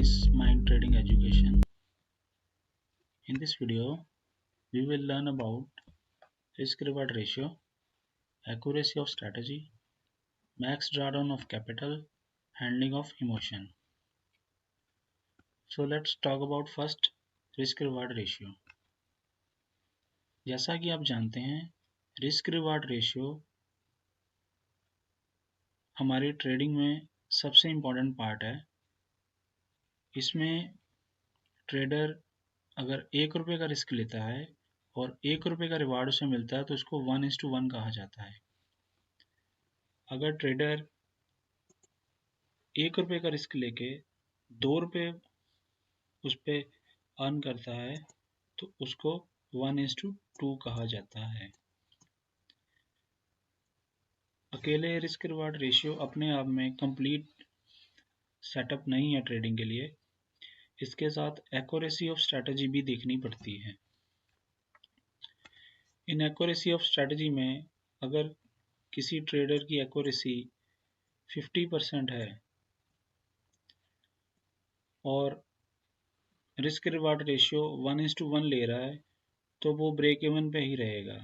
Precise Mind Trading Education. In this video, we will learn about risk-reward ratio, accuracy of strategy, max drawdown of capital, handling of emotion. So let's talk about first risk-reward ratio. जैसा कि आप जानते हैं, risk-reward ratio हमारी trading में सबसे important part है। इसमें ट्रेडर अगर ₹1 का रिस्क लेता है और ₹1 का रिवार्ड उसे मिलता है तो उसको 1:1 कहा जाता है। अगर ट्रेडर ₹1 का रिस्क लेके ₹2 उस पे अर्न करता है तो उसको 1:2 कहा जाता है। अकेले रिस्क रिवार्ड रेशियो अपने आप में कंप्लीट सेटअप नहीं है ट्रेडिंग के लिए, इसके साथ एक्यूरेसी ऑफ स्ट्रैटेजी भी देखनी पड़ती है। इन एक्यूरेसी ऑफ स्ट्रैटेजी में अगर किसी ट्रेडर की एक्यूरेसी 50% है और रिस्क रिवार्ड रेशियो 1:1 ले रहा है तो वो ब्रेक इवन पे ही रहेगा,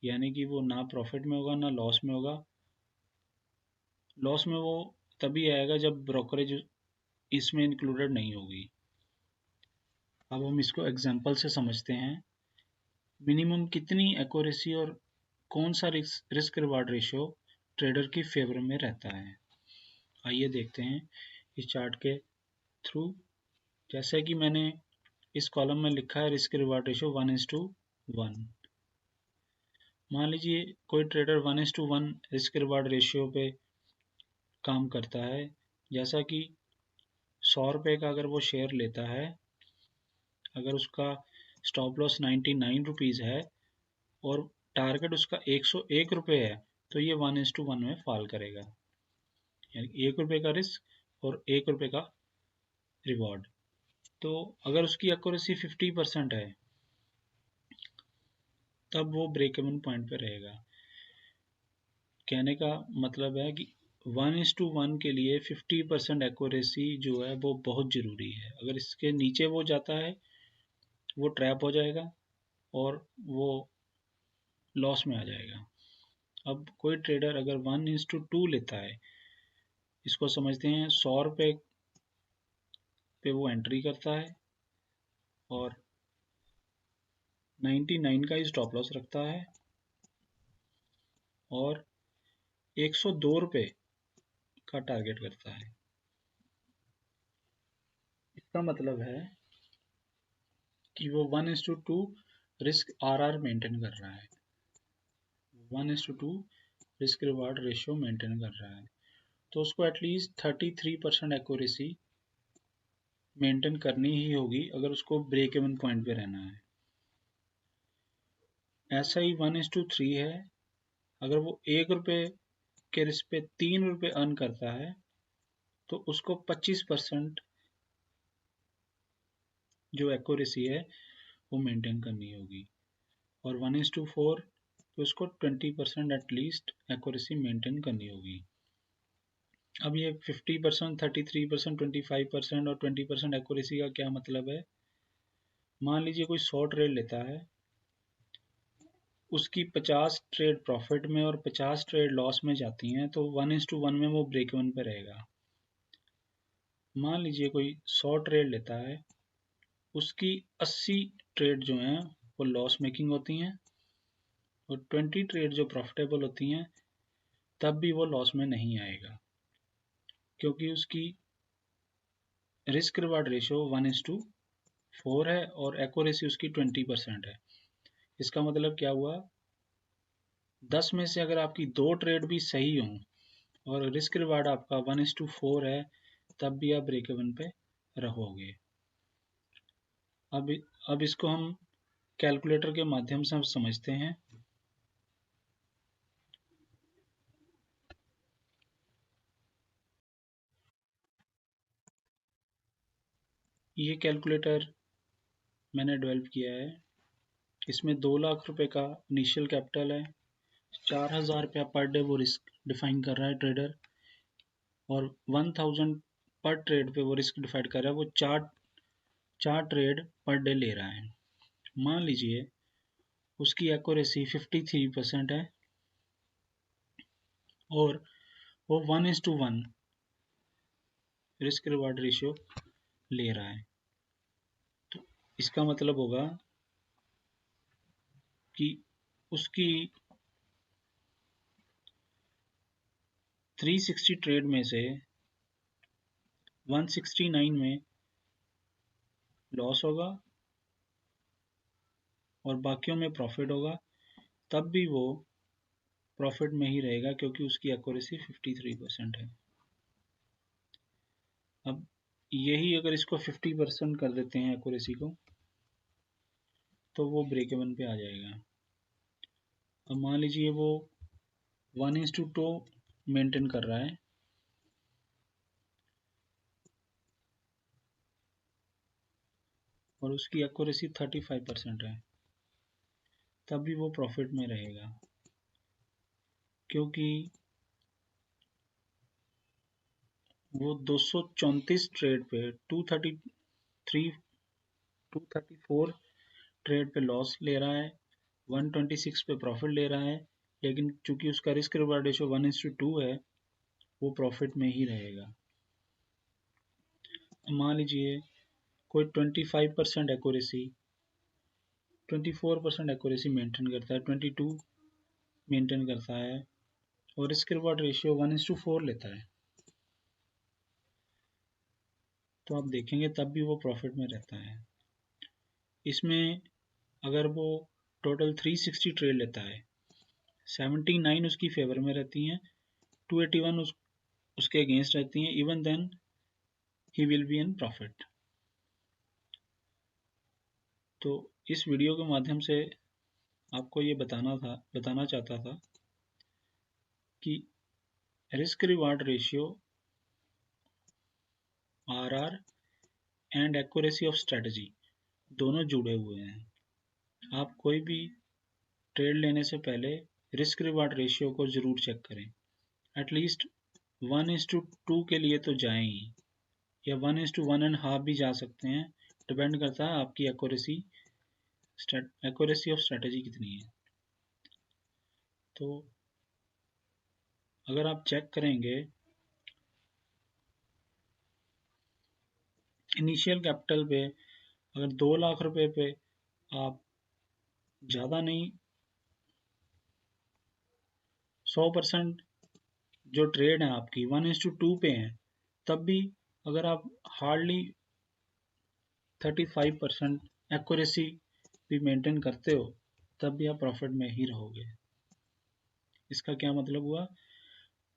यानी कि वो ना प्रॉफिट में होगा ना लॉस में होगा। लॉस में वो तभी आएगा जब ब्रोकरेज इसमें इंक्लूडेड नहीं होगी। अब हम इसको एग्जांपल से समझते हैं। मिनिमम कितनी एक्यूरेसी और कौन सा रिस्क रिवार्ड रेशियो ट्रेडर की फेवर में रहता है, आइए देखते हैं इस चार्ट के थ्रू। जैसे कि मैंने इस कॉलम में लिखा है रिस्क रिवार्ड रेशियो 1:1। मान लीजिए कोई ट्रेडर 1:1 रिस्क रिवार्ड रेशियो पे काम करता है। जैसा कि ₹100 का अगर वो शेयर लेता है, अगर उसका स्टॉप लॉस 99 रुपीज़ है और टारगेट उसका ₹101 है तो ये 1:1 में फॉल करेगा, यानी ₹1 का रिस्क और ₹1 का रिवॉर्ड। तो अगर उसकी एक्यूरेसी 50% है तब वो ब्रेक इवन पॉइंट पे रहेगा। कहने का मतलब है कि 1:1 के लिए 50% एक्यूरेसी जो है वो बहुत ज़रूरी है। अगर इसके नीचे वो जाता है वो ट्रैप हो जाएगा और वो लॉस में आ जाएगा। अब कोई ट्रेडर अगर 1:2 लेता है, इसको समझते हैं ₹100 पे वो एंट्री करता है और 99 का ही स्टॉप लॉस रखता है और ₹102 का टारगेट करता है। इसका मतलब है कि वो 1:2 रिस्क RR मेंटेन कर रहा है, 1:2 रिस्क रिवार्ड रेशियो मेंटेन कर रहा है। तो उसको एटलीस्ट 33% एक्यूरेसी मेंटेन करनी ही होगी अगर उसको ब्रेक इवन पॉइंट पे रहना है। ऐसा ही 1:3 है। अगर वो ₹1 के रिस्क पे ₹3 अर्न करता है तो उसको 25% जो एक्यूरेसी है वो मेंटेन करनी होगी और 1:4 तो उसको 20% एटलीस्ट एक्यूरेसी मेंटेन करनी होगी। अब ये 50%, 33%, 25% और 20% एक्यूरेसी का क्या मतलब है। मान लीजिए कोई 100 ट्रेड लेता है, उसकी 50 ट्रेड प्रॉफिट में और 50 ट्रेड लॉस में जाती हैं तो 1:1 में वो ब्रेक इवन पे रहेगा। मान लीजिए कोई 100 ट्रेड लेता है, उसकी 80 ट्रेड जो हैं वो लॉस मेकिंग होती हैं और 20 ट्रेड जो प्रॉफिटेबल होती हैं तब भी वो लॉस में नहीं आएगा, क्योंकि उसकी रिस्क रिवार्ड रेशियो 1:4 है और एक्यूरेसी उसकी 20% है। इसका मतलब क्या हुआ, 10 में से अगर आपकी 2 ट्रेड भी सही हों और रिस्क रिवार्ड आपका 1:4 है तब भी आप ब्रेक इवन पे रहोगे। अब इसको हम कैलकुलेटर के माध्यम से हम समझते हैं। ये कैलकुलेटर मैंने डेवलप किया है। इसमें 2 लाख रुपए का इनिशियल कैपिटल है, 4,000 रुपया पर डे वो रिस्क डिफाइन कर रहा है ट्रेडर और 1000 पर ट्रेड पे वो रिस्क डिसाइड कर रहा है, वो चार ट्रेड पर डे ले रहा है। मान लीजिए उसकी एक्यूरेसी 53% है और वो 1:1 रिस्क रिवार्ड रेशियो ले रहा है। तो इसका मतलब होगा कि उसकी 360 ट्रेड में से 169 में लॉस होगा और बाकियों में प्रॉफिट होगा, तब भी वो प्रॉफिट में ही रहेगा क्योंकि उसकी एक्यूरेसी 53% है। अब यही अगर इसको 50% कर देते हैं एक्यूरेसी को, तो वो ब्रेक इवन पे आ जाएगा। अब मान लीजिए वो 1:2 मेंटेन कर रहा है और उसकी एक्यूरेसी 35% है, तब भी वो प्रॉफिट में रहेगा क्योंकि वो 234 ट्रेड पे 234 ट्रेड पे लॉस ले रहा है, 126 पे प्रॉफिट ले रहा है, लेकिन चूंकि उसका रिस्क रिवार्ड रेशियो 1:2 है, वो प्रॉफिट में ही रहेगा। मान लीजिए कोई 25% एक्यूरेसी 24% एक्यूरेसी मेंटेन करता है, 22 मेंटेन करता है और रिस्क रिवार्ड रेशियो 1:4 लेता है, तो आप देखेंगे तब भी वो प्रॉफिट में रहता है। इसमें अगर वो टोटल 360 ट्रेड लेता है, 79 उसकी फेवर में रहती हैं, 281 उसके अगेंस्ट रहती हैं, even then he will be in profit. तो इस वीडियो के माध्यम से आपको ये बताना चाहता था कि risk reward ratio, RR and accuracy of strategy दोनों जुड़े हुए हैं। आप कोई भी ट्रेड लेने से पहले रिस्क रिवार्ड रेशियो को ज़रूर चेक करें। एटलीस्ट 1:2 के लिए तो जाएं ही, या 1:1.5 भी जा सकते हैं, डिपेंड करता है आपकी एक्यूरेसी ऑफ स्ट्रेटजी कितनी है। तो अगर आप चेक करेंगे, इनिशियल कैपिटल पे अगर 2 लाख रुपए पे आप ज़्यादा नहीं 100% जो ट्रेड है आपकी 1:2 पे है, तब भी अगर आप हार्डली 35% एक्यूरेसी भी मेंटेन करते हो, तब भी आप प्रॉफिट में ही रहोगे। इसका क्या मतलब हुआ,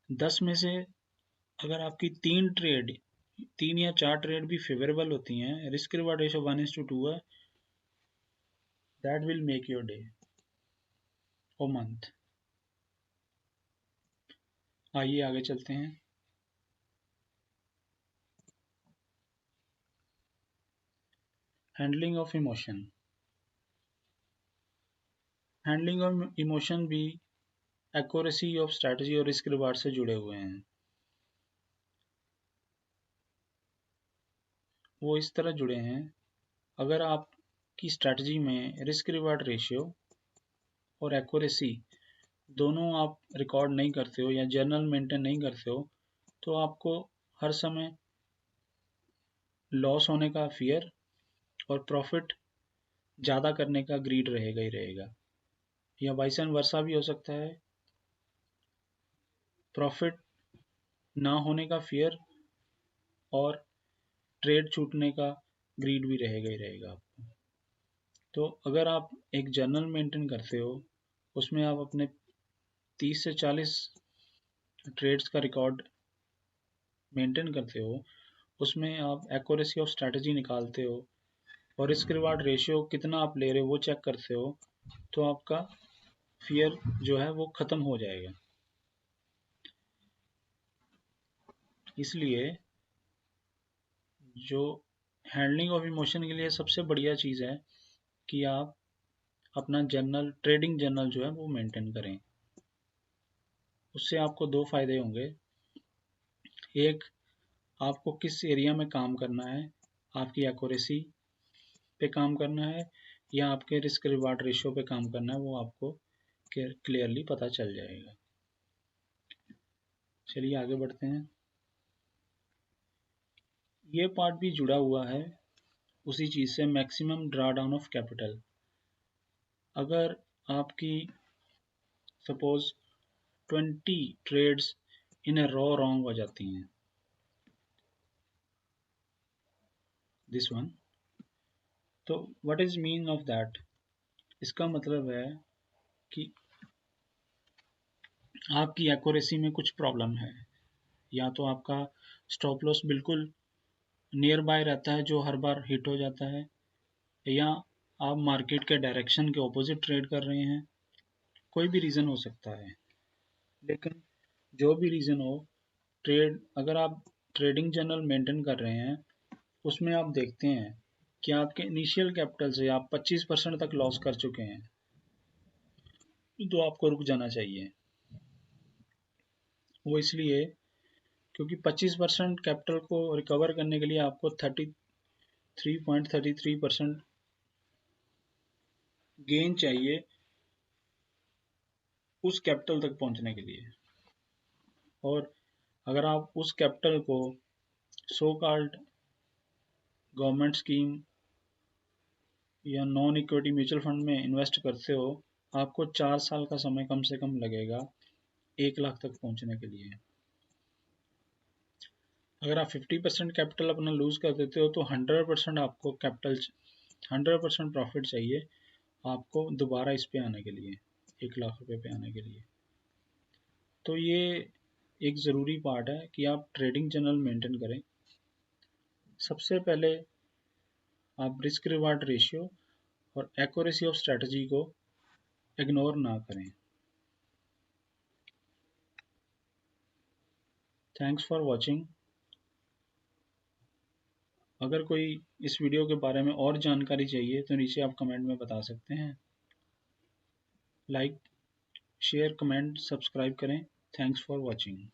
10 में से अगर आपकी 3 या 4 ट्रेड भी फेवरेबल होती हैं, रिस्क रिवार्ड रेशियो 1:2 है, that will make your day और मंथ। आइए आगे चलते हैं। Handling of emotion. Handling of emotion भी एक्यूरेसी ऑफ स्ट्रैटेजी और रिस्क रिवार्ड से जुड़े हुए हैं। वो इस तरह जुड़े हैं, अगर आपकी स्ट्रैटेजी में रिस्क रिवार्ड रेशियो और एक्यूरेसी दोनों आप रिकॉर्ड नहीं करते हो या जर्नल मेंटेन नहीं करते हो, तो आपको हर समय लॉस होने का फियर और प्रॉफिट ज़्यादा करने का ग्रीड रहेगा ही रहेगा, या वाइसन वर्सा भी हो सकता है, प्रॉफिट ना होने का फियर और ट्रेड छूटने का ग्रीड भी रहेगा ही रहेगा आपको। तो अगर आप एक जर्नल मेंटेन करते हो, उसमें आप अपने 30 से 40 ट्रेड्स का रिकॉर्ड मेंटेन करते हो, उसमें आप एक्यूरेसी ऑफ स्ट्रैटेजी निकालते हो और रिस्क रिवार्ड रेशियो कितना आप ले रहे हो वो चेक करते हो, तो आपका फियर जो है वो ख़त्म हो जाएगा। इसलिए जो हैंडलिंग ऑफ इमोशन के लिए सबसे बढ़िया चीज़ है कि आप अपना ट्रेडिंग जर्नल जो है वो मेंटेन करें। उससे आपको 2 फ़ायदे होंगे। एक, आपको किस एरिया में काम करना है, आपकी एक्यूरेसी पे काम करना है या आपके रिस्क रिवार्ड रेशियो पे काम करना है, वो आपको क्लियरली पता चल जाएगा। चलिए आगे बढ़ते हैं। ये पार्ट भी जुड़ा हुआ है उसी चीज़ से, maximum draw down of capital. अगर आपकी सपोज 20 ट्रेड्स इन ए रो रॉन्ग हो जाती हैं, दिस वन, तो what is mean of that? इसका मतलब है कि आपकी एक्यूरेसी में कुछ प्रॉब्लम है, या तो आपका स्टॉप लॉस बिल्कुल नियर बाय रहता है जो हर बार हिट हो जाता है, या आप मार्केट के डायरेक्शन के ऑपोजिट ट्रेड कर रहे हैं। कोई भी रीज़न हो सकता है, लेकिन जो भी रीज़न हो, ट्रेड अगर आप ट्रेडिंग जर्नल मेंटेन कर रहे हैं, उसमें आप देखते हैं कि आपके इनिशियल कैपिटल से आप 25% तक लॉस कर चुके हैं, तो आपको रुक जाना चाहिए। वो इसलिए क्योंकि 25% कैपिटल को रिकवर करने के लिए आपको 33.33% गेन चाहिए उस कैपिटल तक पहुंचने के लिए। और अगर आप उस कैपिटल को सो कॉल्ड गवर्नमेंट स्कीम या नॉन इक्विटी म्यूचुअल फंड में इन्वेस्ट करते हो, आपको 4 साल का समय कम से कम लगेगा 1 लाख तक पहुंचने के लिए। अगर आप 50% कैपिटल अपना लूज कर देते हो, तो 100% आपको कैपिटल 100% प्रॉफिट चाहिए आपको दोबारा इस पे आने के लिए, 1 लाख रुपए पे आने के लिए। तो ये एक ज़रूरी पार्ट है कि आप ट्रेडिंग जर्नल मेंटेन करें। सबसे पहले आप रिस्क रिवार्ड रेशियो और एक्यूरेसी ऑफ स्ट्रेटजी को इग्नोर ना करें। Thanks for watching. अगर कोई इस वीडियो के बारे में और जानकारी चाहिए तो नीचे आप कमेंट में बता सकते हैं। लाइक, शेयर, कमेंट, सब्सक्राइब करें। Thanks for watching.